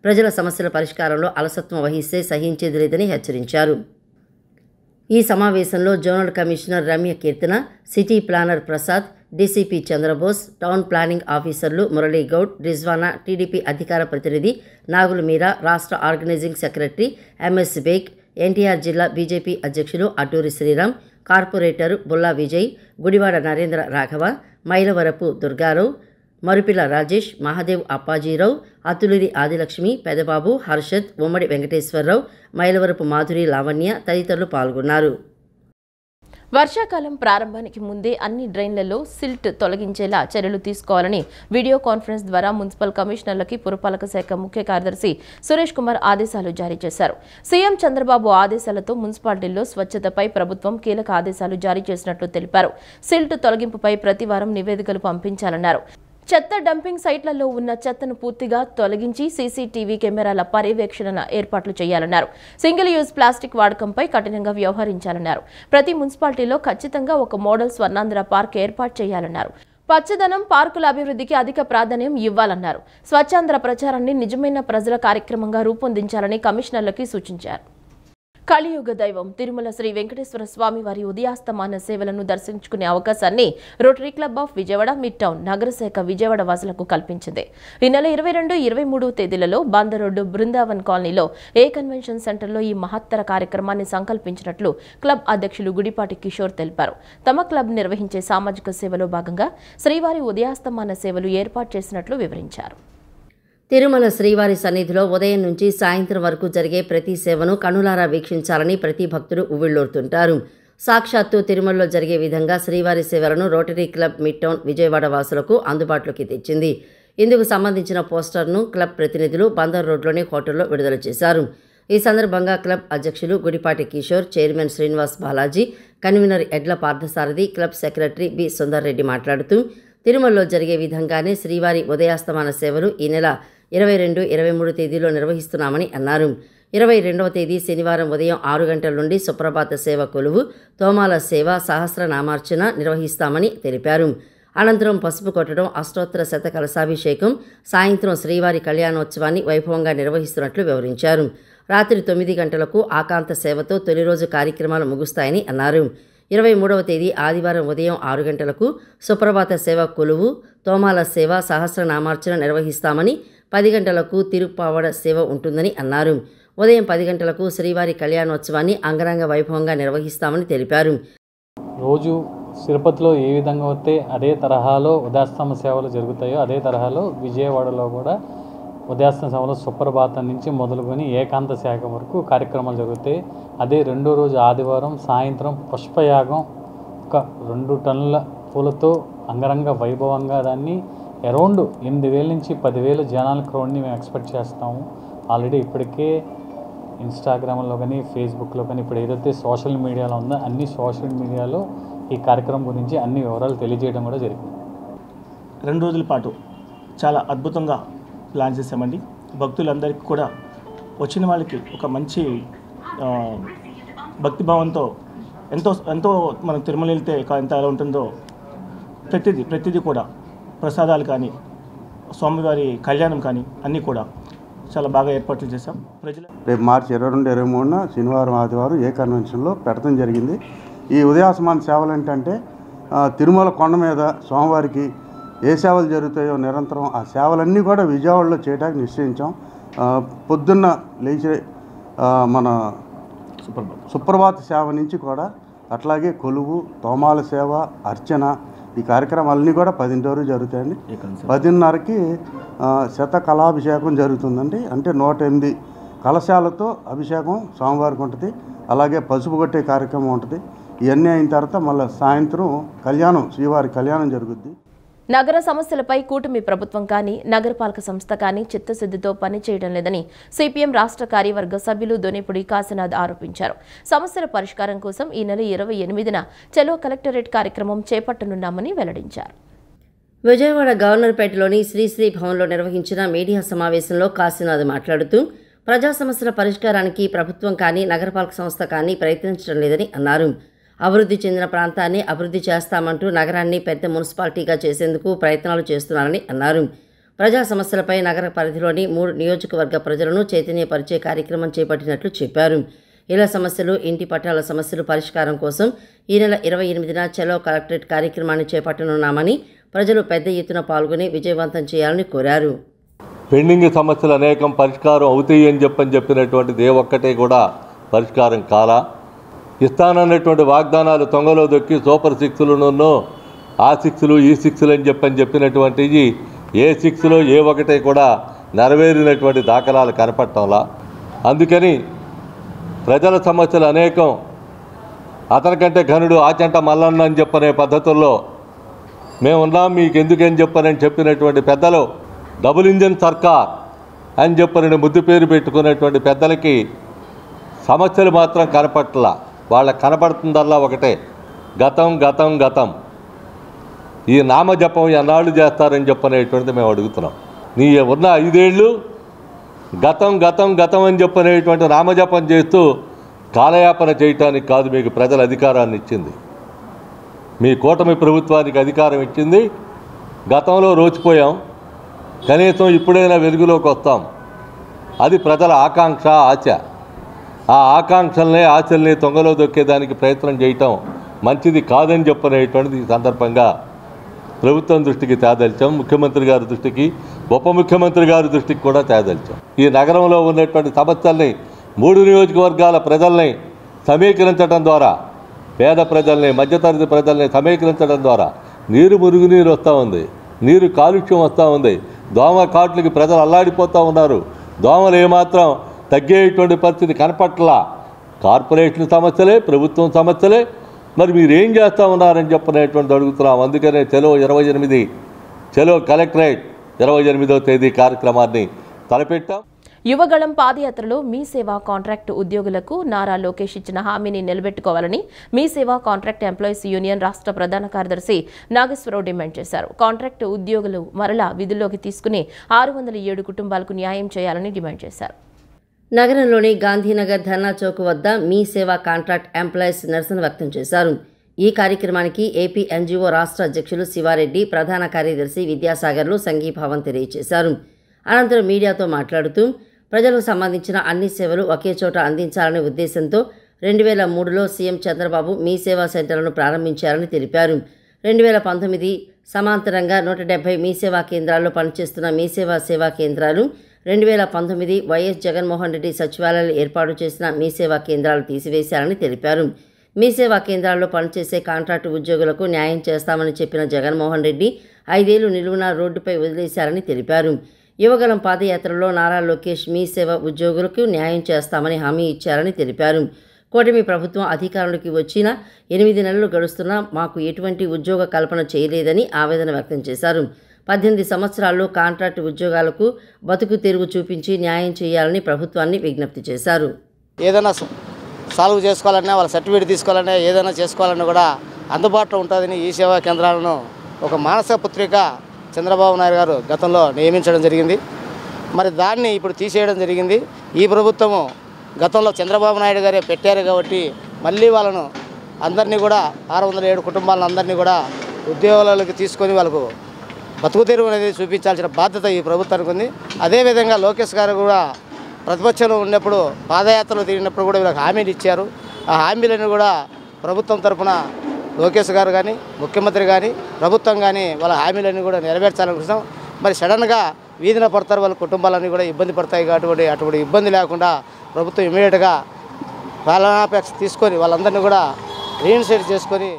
S2: ప్రజల సమస్యల పరిష్కారంలో అలసత్వం వహిస్తే సహించేది లేదని హెచ్చరించారు. ఈ సమావేశంలో zonal commissioner Ramya Keerthana, city planner Prasad, DCP Chandrabose, town planning ఆఫీసర్లు మురళీ గౌడ్, రిజ్వానా, టీడీపీ అధికార ప్రతినిధి నాగుల మీరా, రాష్ట్ర organizing secretary MS Baig, NTR జిల్లా బీజేపీ అధ్యక్షులు అటూరి శ్రీరామ్, కార్పొరేటర్ బుల్లా విజయ్, గుడివాడ నరేంద్ర రాఘవ, మైలవరపు దుర్గారావు, మరుపిల రాజేష్, మహాదేవ్ అప్పాజీరావు, అతులూరి ఆదిలక్ష్మి, పెదబాబు, హర్షద్, ఉమ్మడి వెంకటేశ్వరరావు, మైలవరపు మాధురి లావణ్య తదితరులు పాల్గొన్నారు.
S1: వర్షాకాలం ప్రారంభానికి ముందే అన్ని డ్రైన్లలో సిల్ట్ తొలగించేలా చర్యలు తీసుకోవాలని వీడియో కాన్ఫరెన్స్ ద్వారా మున్సిపల్ కమిషనర్లకి పురపాలక శాఖ ముఖ్య కార్యదర్శి సురేష్ కుమార్ ఆదేశాలు జారీ చేశారు. సీఎం చంద్రబాబు ఆదేశాలతో మున్సిపాలిటీల్లో స్వచ్ఛతపై ప్రభుత్వం కీలక ఆదేశాలు జారీ చేసినట్లు తెలిపారు. సిల్ట్ తొలగింపుపై ప్రతి వారం నివేదికలు పంపించాలన్నారు. చెత్త డంపింగ్ సైట్లలో ఉన్న చెత్తను పూర్తిగా తొలగించి సీసీటీవీ కెమెరాల పర్యవేక్షణ ఏర్పాట్లు చేయాలన్నారు. సింగిల్ యూజ్ ప్లాస్టిక్ వాడకంపై కఠినంగా వ్యవహరించాలన్నారు. ప్రతి మున్సిపాలిటీలో ఖచ్చితంగా ఒక మోడల్ స్వర్ణాంధ్ర పార్క్ ఏర్పాటు చేయాలన్నారు. పచ్చదనం, పార్కుల అభివృద్ధికి అధిక ప్రాధాన్యం ఇవ్వాలన్నారు. స్వచ్ఛాంధ్ర ప్రచారాన్ని నిజమైన ప్రజల కార్యక్రమంగా రూపొందించాలని కమిషనర్లకి సూచించారు. కలియుగ దైవం తిరుమల శ్రీ వెంకటేశ్వర స్వామి వారి ఉదయాస్తమాన సేవలను దర్శించుకునే అవకాశాన్ని Rotary club of Vijayawada midtown నగరశాఖ విజయవాడ వాసులకు కల్పించింది. ఈ నెల 22, 23 తేదీలలో బందర్ రోడ్డు బృందావన్ కాలనీలో ఏ కన్వెన్షన్ సెంటర్లో ఈ మహత్తర కార్యక్రమాన్ని సంకల్పించినట్లు క్లబ్ అధ్యక్షులు గుడిపాటి కిషోర్ తెలిపారు. తమ క్లబ్ నిర్వహించే సామాజిక సేవలో భాగంగా శ్రీవారి ఉదయాస్తమాన సేవలు ఏర్పాటు చేసినట్లు వివరించారు.
S2: తిరుమల శ్రీవారి సన్నిధిలో ఉదయం నుంచి సాయంత్రం వరకు జరిగే ప్రతి సేవను కనులారా వీక్షించాలని ప్రతి భక్తుడు ఉవ్విళ్లూరుతుంటారు. సాక్షాత్తు తిరుమలలో జరిగే విధంగా శ్రీవారి సేవలను rotary club mid town Vijayawada వాసులకు అందుబాటులోకి తెచ్చింది. ఇందుకు సంబంధించిన పోస్టర్ను క్లబ్ ప్రతినిధులు బందర్ రోడ్లోని హోటల్లో విడుదల చేశారు. ఈ సందర్భంగా క్లబ్ అధ్యక్షులు Gudipati Kishore, chairman Srinivas Balaji, convener Edla Parthasarathi, club secretary B Sundar Reddy మాట్లాడుతూ తిరుమలలో జరిగే విధంగానే శ్రీవారి ఉదయాస్తమాన సేవలు ఈ నెల 22, 23 తేదీలో నిర్వహిస్తున్నామని అన్నారు. 22వ తేదీ శనివారం ఉదయం 6 గంటల నుండి సుప్రభాత సేవ కొలువు, తోమాల సేవ, సహస్రనామార్చన నిర్వహిస్తామని తెలిపారు. అనంతరం పసుపు కొట్టడం, అష్టోత్తర శత కలశాభిషేకం, సాయంత్రం శ్రీవారి కళ్యాణోత్సవాన్ని వైభవంగా నిర్వహిస్తున్నట్లు వివరించారు. రాత్రి 9 గంటలకు ఆకాంత సేవతో తొలి రోజు కార్యక్రమాలు ముగుస్తాయని అన్నారు. 23వ తేదీ ఆదివారం ఉదయం 6 గంటలకు సుప్రభాత సేవ, కొలువు, తోమాల సేవ, సహస్రనామార్చన నిర్వహిస్తామని, 10 గంటలకు తిరుప్పావడ సేవ ఉంటుందని అన్నారు. ఉదయం 10 గంటలకు శ్రీవారి కళ్యాణోత్సవాన్ని అంగరంగ వైభవంగా నిర్వహిస్తామని తెలిపారు.
S10: రోజు తిరుపతిలో ఏ విధంగా వస్తే అదే తరహాలో ఉదయాస్తమ సేవలు జరుగుతాయో అదే తరహాలో విజయవాడలో కూడా ఉదయాస్తమ సేవలు సుప్రభాతం నుంచి మొదలుకొని ఏకాంత శాఖ వరకు కార్యక్రమాలు జరుగుతాయి. అదే రెండో రోజు ఆదివారం సాయంత్రం పుష్పయాగం ఒక 2 టన్నుల పూలతో అంగరంగ వైభవంగా దాన్ని అరౌండ్ 8,000 నుంచి 10,000 జనాల క్రౌడ్ని మేము ఎక్స్పెక్ట్ చేస్తాము. ఆల్రెడీ ఇప్పటికే ఇన్స్టాగ్రామ్లో కానీ ఫేస్బుక్లో కానీ ఇప్పుడు ఏదైతే సోషల్ మీడియాలో ఉందో అన్ని సోషల్ మీడియాలో ఈ కార్యక్రమం గురించి అన్ని వివరాలు తెలియజేయడం కూడా జరిగింది.
S11: 2 రోజుల పాటు చాలా అద్భుతంగా ప్లాన్ చేసామండి. భక్తులందరికీ కూడా వచ్చిన వాళ్ళకి ఒక మంచి భక్తిభావంతో ఎంతో మనం తిరుమల వెళ్తే ఎంత ఎలా ఉంటుందో ప్రతిదీ కూడా ప్రసాదాలు కానీ స్వామివారి కళ్యాణం కానీ అన్నీ కూడా చాలా బాగా ఏర్పాట్లు చేశాం.
S12: రేపు మార్చి 22, 23న శనివారం ఆదివారం ఏ కన్వెన్షన్లో పెట్టడం జరిగింది. ఈ ఉదయాసమాన సేవలు ఏంటంటే తిరుమల కొండ మీద స్వామివారికి ఏ సేవలు జరుగుతాయో నిరంతరం ఆ సేవలన్నీ కూడా విజయవాడలో చేయడానికి నిశ్చయించాం. పొద్దున్న లేచి మన సుప్రభాత సేవ నుంచి కూడా అట్లాగే కొలువు, తోమాల సేవ, అర్చన ఈ కార్యక్రమాలన్నీ కూడా 10 రోజులు జరుగుతాయండి. 10:30కి శతకళాభిషేకం జరుగుతుందండి. అంటే 108 కలశాలతో అభిషేకం స్వామివారికి ఉంటుంది. అలాగే పసుపు కొట్టే కార్యక్రమం ఉంటుంది. ఇవన్నీ అయిన తర్వాత మళ్ళీ సాయంత్రం శ్రీవారి కళ్యాణం జరుగుద్ది.
S1: నగర సమస్యలపై కూటమి ప్రభుత్వం కానీ నగరపాలక సంస్థ కానీ చిత్తశుద్ధితో పనిచేయడం లేదని సిపిఎం రాష్ట్ర కార్యవర్గ సభ్యులు దొనేపుడి కాశీనాథ్ ఆరోపించారు. సమస్యల పరిష్కారం కోసం ఈ నెల 28న చలో కలెక్టరేట్ కార్యక్రమం చేపట్టనున్నామని వెల్లడించారు.
S2: విజయవాడ గవర్నర్పేటలోని శ్రీశ్రీ భవన్లో నిర్వహించిన మీడియా సమావేశంలో కాశీనాథ్ మాట్లాడుతూ ప్రజా సమస్యల పరిష్కారానికి ప్రభుత్వం కానీ నగరపాలక సంస్థ కానీ ప్రయత్నించడం లేదని అన్నారు. అభివృద్ధి చెందిన ప్రాంతాన్ని అభివృద్ధి చేస్తామంటూ నగరాన్ని పెద్ద మున్సిపాలిటీగా చేసేందుకు ప్రయత్నాలు చేస్తున్నారని అన్నారు. ప్రజా సమస్యలపై నగర పరిధిలోని 3 నియోజకవర్గ ప్రజలను చైతన్యపరిచే కార్యక్రమం చేపట్టినట్లు చెప్పారు. ఇళ్ల సమస్యలు, ఇంటి పట్టాల సమస్యలు పరిష్కారం కోసం ఈ నెల 28న చలో కలెక్టరేట్ కార్యక్రమాన్ని చేపట్టనున్నామని, ప్రజలు పెద్ద ఎత్తున పాల్గొని విజయవంతం చేయాలని కోరారు.
S13: పెండింగ్ సమస్యలు అనేకం పరిష్కారం అవుతాయి అని చెప్పినటువంటిది ఏ ఒక్కటే కూడా పరిష్కారం కాలా. ఇస్తానన్నటువంటి వాగ్దానాలు తొంగలో దొక్కి సూపర్ 6లను ఆ 6లు ఈ 6లు అని చెప్పినటువంటివి ఏ 6లో ఏ ఒకటే కూడా నెరవేరినటువంటి దాఖలాలు కనపడటంలా. అందుకని ప్రజల సమస్యలు అనేకం అతనికంటే ఘనుడు ఆచంట మల్లన్న అని చెప్పనే పద్ధతుల్లో మేమున్నాం మీకు ఎందుకని చెప్పినటువంటి పెద్దలు డబుల్ ఇంజన్ సర్కార్ అని చెప్పని ముద్దు పేరు పెట్టుకునేటువంటి పెద్దలకి సమస్యలు మాత్రం కనపట్ల. వాళ్ళకి కనపడుతుందల్లా ఒకటే, గతం గతం గతం. ఈ నామజపం ఎన్నాళ్ళు చేస్తారని చెప్పనేటువంటిది మేము అడుగుతున్నాం. నీ ఉన్న 5 ఏళ్ళు గతం గతం గతం అని చెప్పనేటువంటి నామజపం చేస్తూ కాలయాపన చేయటానికి కాదు మీకు ప్రజల అధికారాన్ని ఇచ్చింది. మీ కూటమి ప్రభుత్వానికి అధికారం ఇచ్చింది. గతంలో రోచిపోయాం, కనీసం ఇప్పుడైనా వెలుగులోకి వస్తాం. అది ప్రజల ఆకాంక్ష, ఆశ. ఆ ఆకాంక్షల్ని ఆశల్ని తొంగలో దొక్కేదానికి ప్రయత్నం చేయటం మంచిది కాదని చెప్పనేటువంటిది ఈ సందర్భంగా ప్రభుత్వం దృష్టికి తేదల్చాం. ముఖ్యమంత్రి గారి దృష్టికి, ఉప ముఖ్యమంత్రి గారి దృష్టికి కూడా తేదల్చాం. ఈ నగరంలో ఉన్నటువంటి సమస్యల్ని 3 నియోజకవర్గాల ప్రజల్ని సమీకరించడం ద్వారా, పేద ప్రజల్ని, మధ్యతరగతి ప్రజల్ని సమీకరించడం ద్వారా మురుగునీరు వస్తూ ఉంది, నీరు కాలుష్యం వస్తూ ఉంది, దోమ కాట్లకి ప్రజలు అల్లాడిపోతూ ఉన్నారు. దోమలు ఏమాత్రం తగ్గేటువంటి పరిస్థితి కనపట్లా. కార్పొరేషన్ సమస్యలే, ప్రభుత్వం సమస్యలే. మరి మీరు ఏం చేస్తూ ఉన్నారని చెప్పనేటువంటి అడుగుతున్నాం. అందుకనే చలో కలెక్టరేట్ 28వ తేదీ కార్యక్రమాన్ని తలపెట్టాం.
S1: యువగళం పాదయాత్రలో మీ సేవా కాంట్రాక్టు ఉద్యోగులకు నారా లోకేష్ ఇచ్చిన హామీని నిలబెట్టుకోవాలని మీ సేవా కాంట్రాక్ట్ ఎంప్లాయీస్ యూనియన్ రాష్ట్ర ప్రధాన కార్యదర్శి నాగేశ్వరరావు డిమాండ్ చేశారు. కాంట్రాక్టు ఉద్యోగులు మరలా విధుల్లోకి తీసుకుని 607 కుటుంబాలకు న్యాయం చేయాలని డిమాండ్ చేశారు.
S2: నగరంలోని గాంధీనగర్ ధర్నా చౌక్ వద్ద మీ సేవా కాంట్రాక్ట్ ఎంప్లాయీస్ నిరసన వ్యక్తం చేశారు. ఈ కార్యక్రమానికి ఏపీ ఎన్జీఓ రాష్ట్ర అధ్యక్షులు శివారెడ్డి, ప్రధాన కార్యదర్శి విద్యాసాగర్లు సంఘీభావం తెలియజేశారు. అనంతరం మీడియాతో మాట్లాడుతూ ప్రజలకు సంబంధించిన అన్ని సేవలు ఒకే చోట అందించాలనే ఉద్దేశంతో 2003లో సీఎం చంద్రబాబు మీ సేవా సెంటర్లను ప్రారంభించారని తెలిపారు. 2019 సమాంతరంగా 170 మీ సేవా కేంద్రాల్లో పనిచేస్తున్న మీ సేవా కేంద్రాలు, 2019 వైఎస్ జగన్మోహన్ రెడ్డి సచివాలయాలు ఏర్పాటు చేసిన మీ సేవా కేంద్రాలు తీసివేశారని తెలిపారు. మీ సేవా కేంద్రాల్లో పనిచేసే కాంట్రాక్టు ఉద్యోగులకు న్యాయం చేస్తామని చెప్పిన జగన్మోహన్ రెడ్డి 5 ఏళ్లు నిలువున రోడ్డుపై వదిలేశారని తెలిపారు. యువగలం పాదయాత్రలో నారా లోకేష్ మీ సేవ ఉద్యోగులకు న్యాయం చేస్తామని హామీ ఇచ్చారని తెలిపారు. కూటమి ప్రభుత్వం అధికారంలోకి వచ్చిన 8 నెలలు గడుస్తున్నా మాకు ఎటువంటి ఉద్యోగ కల్పన చేయలేదని ఆవేదన వ్యక్తం చేశారు. 18 సంవత్సరాల్లో కాంట్రాక్టు ఉద్యోగాలకు బతుకు తెరువు చూపించి న్యాయం చేయాలని ప్రభుత్వాన్ని విజ్ఞప్తి చేశారు.
S14: ఏదైనా సాల్వ్ చేసుకోవాలన్నా, వాళ్ళ సర్టిఫికేట్ తీసుకోవాలన్నా, ఏదైనా చేసుకోవాలన్నా కూడా అందుబాటులో ఉంటుందని ఈ సేవా కేంద్రాలను ఒక మానసిక పుత్రిక చంద్రబాబు నాయుడు గారు గతంలో నియమించడం జరిగింది. మరి దాన్ని ఇప్పుడు తీసేయడం జరిగింది. ఈ ప్రభుత్వము గతంలో చంద్రబాబు నాయుడు గారే పెట్టారు కాబట్టి మళ్ళీ వాళ్ళను అందరినీ కూడా 607 కుటుంబాలను అందరినీ కూడా ఉద్యోగాలకు తీసుకొని వాళ్ళకు బతుకు తెరువు అనేది చూపించాల్సిన బాధ్యత ఈ ప్రభుత్వానికి ఉంది. అదేవిధంగా లోకేష్ గారు కూడా ప్రతిపక్షంలో ఉన్నప్పుడు పాదయాత్రలు తిరిగినప్పుడు కూడా వీళ్ళకి హామీలు ఇచ్చారు. ఆ హామీలను కూడా ప్రభుత్వం తరఫున లోకేష్ గారు కానీ, ముఖ్యమంత్రి కానీ, ప్రభుత్వం కానీ వాళ్ళ హామీలన్నీ కూడా నెరవేర్చాలనుకుంటున్నాం. మరి సడన్గా వీధిన పడతారు, వాళ్ళ కుటుంబాలన్నీ కూడా ఇబ్బంది పడతాయి. అటువంటి ఇబ్బంది లేకుండా ప్రభుత్వం ఇమీడియట్గా పాలనాపేక్ష తీసుకొని వాళ్ళందరినీ కూడా రీఇన్స్టేట్ చేసుకొని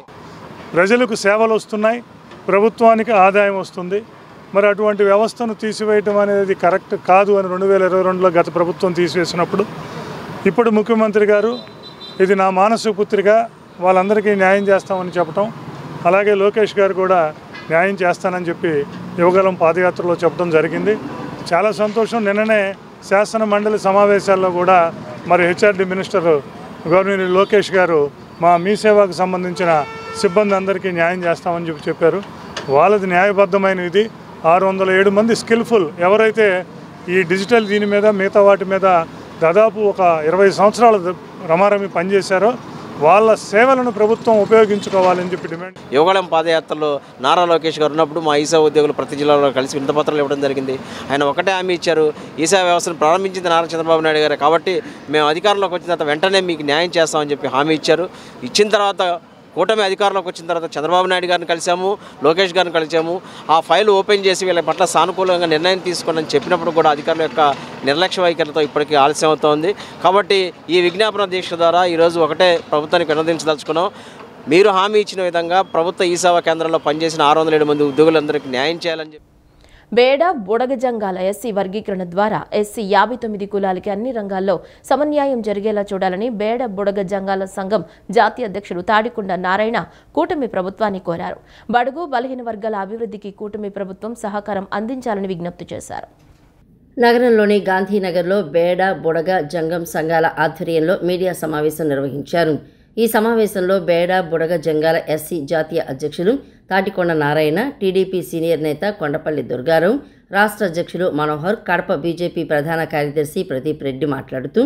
S15: ప్రజలకు సేవలు వస్తున్నాయి, ప్రభుత్వానికి ఆదాయం వస్తుంది. మరి అటువంటి వ్యవస్థను తీసివేయటం అనేది కరెక్ట్ కాదు అని 2022లో గత ప్రభుత్వం తీసివేసినప్పుడు ఇప్పుడు ముఖ్యమంత్రి గారు ఇది నా మానసిక పుత్రిక, వాళ్ళందరికీ న్యాయం చేస్తామని చెప్పటం, అలాగే లోకేష్ గారు కూడా న్యాయం చేస్తానని చెప్పి యువగలం పాదయాత్రలో చెప్పడం జరిగింది. చాలా సంతోషం. నిన్ననే శాసన మండలి సమావేశాల్లో కూడా మరి హెచ్ఆర్డి మినిస్టర్ గవర్నర్ లోకేష్ గారు మా మీ సేవకు సంబంధించిన సిబ్బంది అందరికీ న్యాయం చేస్తామని చెప్పారు. వాళ్ళది న్యాయబద్ధమైన ఇది. 607 మంది స్కిల్ఫుల్ ఎవరైతే ఈ డిజిటల్ దీని మీద మిగతా వాటి మీద దాదాపు ఒక 20 సంవత్సరాలు రమారమి పనిచేశారో వాళ్ళ సేవలను ప్రభుత్వం ఉపయోగించుకోవాలని చెప్పి డిమాండ్.
S16: యువగళం పాదయాత్రలో నారా లోకేష్ గారు ఉన్నప్పుడు మా ఈసా ఉద్యోగులు ప్రతి జిల్లాలో కలిసి వినతిపత్రాలు ఇవ్వడం జరిగింది. ఆయన ఒకటే హామీ ఇచ్చారు, ఈసా వ్యవస్థను ప్రారంభించింది నారా చంద్రబాబు నాయుడు గారు కాబట్టి మేము అధికారంలోకి వచ్చిన తర్వాత వెంటనే మీకు న్యాయం చేస్తామని చెప్పి హామీ ఇచ్చారు. ఇచ్చిన తర్వాత కూటమి అధికారంలోకి వచ్చిన తర్వాత చంద్రబాబు నాయుడు గారిని కలిసాము, లోకేష్ గారిని కలిసాము. ఆ ఫైల్ ఓపెన్ చేసి వీళ్ళ పట్ల సానుకూలంగా నిర్ణయం తీసుకోనని చెప్పినప్పుడు కూడా అధికారుల యొక్క నిర్లక్ష్య వైఖరితో ఇప్పటికీ ఆలస్యం అవుతోంది. కాబట్టి ఈ విజ్ఞాపన దీక్ష ద్వారా ఈరోజు ఒకటే ప్రభుత్వానికి వినదించదలుచుకున్నాం. మీరు హామీ ఇచ్చిన విధంగా ప్రభుత్వ ఈ సేవా కేంద్రంలో పనిచేసిన 607 మంది ఉద్యోగులందరికీ న్యాయం చేయాలని చెప్పి
S1: బేడ బుడగజంగాల ఎస్సీ వర్గీకరణ ద్వారా ఎస్సీ 59 కులాలకి అన్ని రంగాల్లో సమన్యాయం జరిగేలా చూడాలని బేడ బుడగజంగాల సంఘం జాతీయ అధ్యక్షుడు తాడికొండ నారాయణ కూటమి ప్రభుత్వాన్ని కోరారు. బడుగు బలహీన వర్గాల అభివృద్ధికి కూటమి ప్రభుత్వం సహకారం అందించాలని విజ్ఞప్తి చేశారు.
S2: నగరంలోని గాంధీనగర్లో బేడ బుడగ జంగం సంఘాల ఆధ్వర్యంలో మీడియా సమావేశం నిర్వహించారు. ఈ సమావేశంలో బేడ బుడగ జంగాల ఎస్సీ జాతీయ అధ్యక్షులు తాటికొండ నారాయణ, టీడీపీ సీనియర్ నేత కొండపల్లి దుర్గారావు, రాష్ట్ర అధ్యక్షులు మనోహర్, కడప బీజేపీ ప్రధాన కార్యదర్శి ప్రదీప్ రెడ్డి మాట్లాడుతూ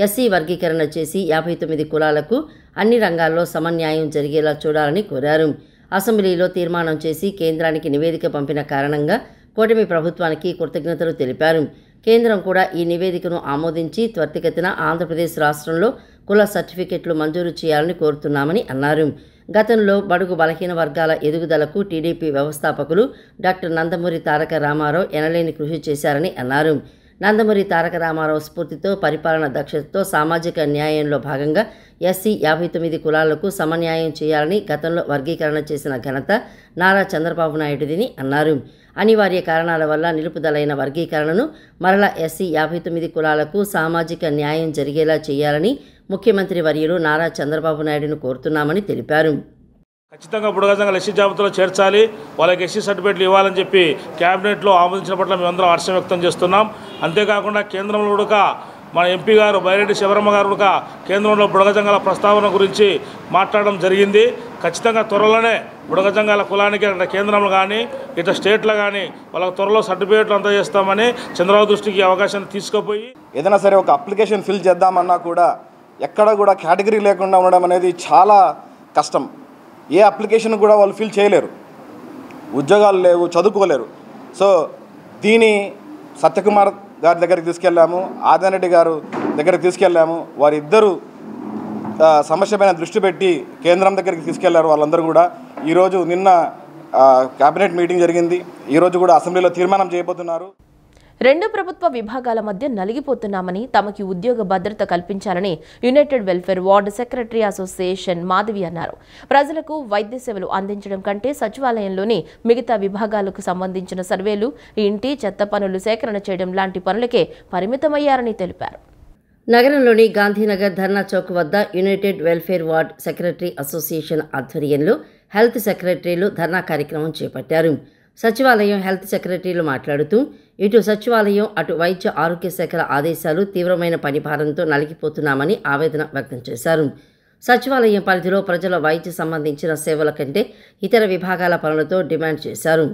S2: ఎస్సీ వర్గీకరణ చేసి 59 కులాలకు అన్ని రంగాల్లో సమన్యాయం జరిగేలా చూడాలని కోరారు. అసెంబ్లీలో తీర్మానం చేసి కేంద్రానికి నివేదిక పంపిన కారణంగా కూటమి ప్రభుత్వానికి కృతజ్ఞతలు తెలిపారు. కేంద్రం కూడా ఈ నివేదికను ఆమోదించి త్వరితగతిన ఆంధ్రప్రదేశ్ రాష్ట్రంలో కుల సర్టిఫికెట్లు మంజూరు చేయాలని కోరుతున్నామని అన్నారు. గతంలో బడుగు బలహీన వర్గాల ఎదుగుదలకు టీడీపీ వ్యవస్థాపకులు డాక్టర్ నందమూరి తారక రామారావు ఎనలేని కృషి చేశారని అన్నారు. నందమూరి తారక రామారావు స్ఫూర్తితో, పరిపాలన దక్షతతో సామాజిక న్యాయంలో భాగంగా ఎస్సీ 59 కులాలకు సమన్యాయం చేయాలని గతంలో వర్గీకరణ చేసిన ఘనత నారా చంద్రబాబు నాయుడుదిని అన్నారు. అనివార్య కారణాల వల్ల నిలుపుదలైన వర్గీకరణను మరలా ఎస్సీ 59 కులాలకు సామాజిక న్యాయం జరిగేలా చేయాలని ముఖ్యమంత్రి వర్యులు నారా చంద్రబాబు నాయుడును కోరుతున్నామని తెలిపారు.
S17: ఖచ్చితంగా బుడగజంగాల ఎస్సీ జాబితాలో చేర్చాలి, వాళ్ళకి ఎస్సీ సర్టిఫికేట్లు ఇవ్వాలని చెప్పి క్యాబినెట్లో ఆమోదించిన పట్ల మేమందరం హర్షం వ్యక్తం చేస్తున్నాం. అంతేకాకుండా కేంద్రంలో కూడా మన ఎంపీ గారు బైరెడ్డి శివరమ్మ గారు కూడా కేంద్రంలో బుడగజంగాల ప్రస్తావన గురించి మాట్లాడడం జరిగింది. ఖచ్చితంగా త్వరలోనే బుడగజంగాల కులానికి అక్కడ కేంద్రంలో కానీ ఇట్లా స్టేట్లో కానీ వాళ్ళకి త్వరలో సర్టిఫికేట్లు అందజేస్తామని చంద్రబాబు దృష్టికి అవకాశాన్ని తీసుకుపోయి
S18: ఏదైనా సరే ఒక అప్లికేషన్ ఫిల్ చేద్దామన్నా కూడా ఎక్కడ కూడా కేటగిరీ లేకుండా ఉండడం అనేది చాలా కష్టం. ఏ అప్లికేషన్ కూడా వాళ్ళు ఫిల్ చేయలేరు, ఉద్యోగాలు లేవు, చదువుకోలేరు. సో దీని సత్యకుమార్ గారి దగ్గరికి తీసుకెళ్ళాము, ఆదినారాయణ రెడ్డి గారు దగ్గరికి తీసుకెళ్ళాము. వారిద్దరూ సమస్య పైన దృష్టి పెట్టి కేంద్రం దగ్గరికి తీసుకెళ్లారు. వాళ్ళందరూ కూడా ఈరోజు నిన్న కేబినెట్ మీటింగ్ జరిగింది, ఈరోజు కూడా అసెంబ్లీలో తీర్మానం చేయబోతున్నారు.
S1: రెండు ప్రభుత్వ విభాగాల మధ్య నలిగిపోతున్నామని, తమకి ఉద్యోగ భద్రత కల్పించాలని United welfare ward secretary association Madhavi అన్నారు. ప్రజలకు వైద్య సేవలు అందించడం కంటే సచివాలయంలోని మిగతా విభాగాలకు సంబంధించిన సర్వేలు, ఇంటి చెత్త పనులు సేకరణ చేయడం లాంటి పనులకే పరిమితమయ్యారని తెలిపారు.
S2: నగరంలోని గాంధీనగర్ ధర్నా చౌక్ వద్ద United welfare ward secretary association ఆధ్వర్యంలో హెల్త్ సెక్రటరీలు ధర్నా కార్యక్రమం చేపట్టారు. సచివాలయం హెల్త్ సెక్రటరీలు మాట్లాడుతూ ఇటు సచివాలయం అటు వైద్య ఆరోగ్య శాఖల ఆదేశాలు తీవ్రమైన పనిభారంతో నలిగిపోతున్నామని ఆవేదన వ్యక్తం చేశారు. సచివాలయం పరిధిలో ప్రజల వైద్య సంబంధించిన సేవల కంటే ఇతర విభాగాల పనులతో డిమాండ్ చేశారు.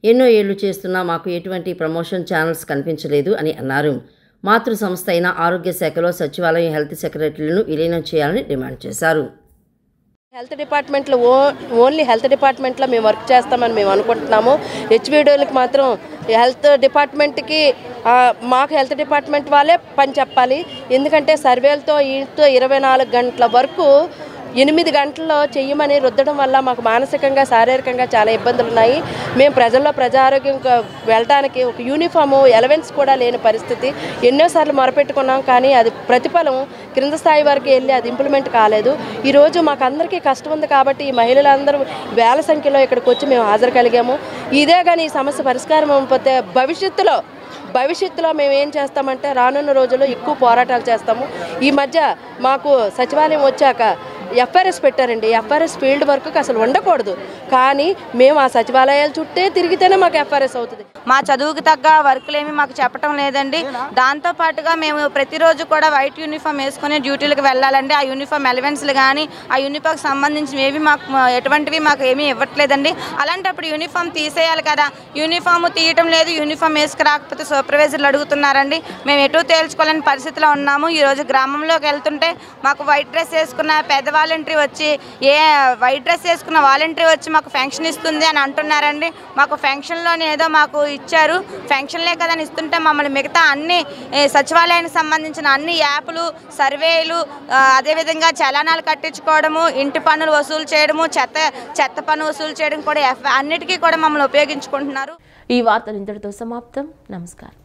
S2: ఎన్నో ఏళ్లు చేస్తున్నా మాకు ఎటువంటి ప్రమోషన్ ఛానల్స్ కనిపించలేదు అని అన్నారు. మాతృ సంస్థ అయిన ఆరోగ్య శాఖలో సచివాలయం హెల్త్ సెక్రటరీలను విలీనం చేయాలని డిమాండ్ చేశారు.
S19: హెల్త్ డిపార్ట్మెంట్లో ఓన్లీ హెల్త్ డిపార్ట్మెంట్లో మేము వర్క్ చేస్తామని మేము అనుకుంటున్నాము. హెచ్విడోలకి మాత్రం హెల్త్ డిపార్ట్మెంట్కి మాకు హెల్త్ డిపార్ట్మెంట్ వాళ్ళే పని చెప్పాలి. ఎందుకంటే సర్వేలతో ఇంట్లో 24 గంటల వరకు 8 గంటల్లో చెయ్యమని రుద్దడం వల్ల మాకు మానసికంగా శారీరకంగా చాలా ఇబ్బందులు ఉన్నాయి. మేము ప్రజల్లో ప్రజారోగ్యం వెళ్ళడానికి ఒక యూనిఫాము ఎలవెన్స్ కూడా లేని పరిస్థితి. ఎన్నోసార్లు మొరపెట్టుకున్నాం, కానీ అది ప్రతిఫలం క్రింద స్థాయి వరకు వెళ్ళి అది ఇంప్లిమెంట్ కాలేదు. ఈరోజు మాకు అందరికీ కష్టం ఉంది కాబట్టి ఈ మహిళలందరూ వేల సంఖ్యలో ఇక్కడికి వచ్చి మేము హాజరు కలిగాము. ఇదే కానీ ఈ సమస్య పరిష్కారం అయిపోతే భవిష్యత్తులో మేము ఏం చేస్తామంటే రానున్న రోజుల్లో ఎక్కువ పోరాటాలు చేస్తాము. ఈ మధ్య మాకు సచివాలయం వచ్చాక ఎఫ్ఆర్ఎస్ పెట్టారండి. ఎఫ్ఆర్ఎస్ ఫీల్డ్ వర్క్ అసలు ఉండకూడదు, కానీ మేము ఆ సచివాలయాల చుట్టే తిరిగితేనే మాకు ఎఫ్ఆర్ఎస్ అవుతుంది.
S20: మా చదువుకి తగ్గ వర్కులేమి మాకు చెప్పడం లేదండి. దాంతోపాటుగా మేము ప్రతిరోజు కూడా వైట్ యూనిఫామ్ వేసుకుని డ్యూటీలకు వెళ్ళాలండి. ఆ యూనిఫామ్ ఎలవెన్స్లు కానీ ఆ యూనిఫామ్కి సంబంధించినవి ఏవి మాకు ఎటువంటివి మాకు ఏమీ ఇవ్వట్లేదండి. అలాంటప్పుడు యూనిఫామ్ తీసేయాలి కదా, యూనిఫామ్ తీయటం లేదు. యూనిఫామ్ వేసుకురాకపోతే సూపర్వైజర్లు అడుగుతున్నారండి. మేము ఎటు తేల్చుకోలేని పరిస్థితిలో ఉన్నాము. ఈరోజు గ్రామంలోకి వెళ్తుంటే మాకు వైట్ డ్రెస్ వేసుకున్న పెద్ద వాలంటరీ వచ్చి వైట్ డ్రెస్ వేసుకున్న వాలంటరీ వచ్చి మాకు ఫెన్షన్ ఇస్తుంది అని అంటున్నారండి. మాకు ఫెన్షన్లోని ఏదో మాకు ఇచ్చారు, ఫెన్షన్లే కదా అని ఇస్తుంటే మమ్మల్ని మిగతా అన్ని సచివాలయానికి సంబంధించిన అన్ని యాప్లు, సర్వేలు, అదేవిధంగా చలానాలు కట్టించుకోవడము, ఇంటి పన్నులు వసూలు చేయడము, చెత్త పన్ను వసూలు చేయడం కూడా అన్నిటికీ కూడా మమ్మల్ని ఉపయోగించుకుంటున్నారు.
S1: ఈ వార్తలు ఇంతటితో సమాప్తం. నమస్కారం.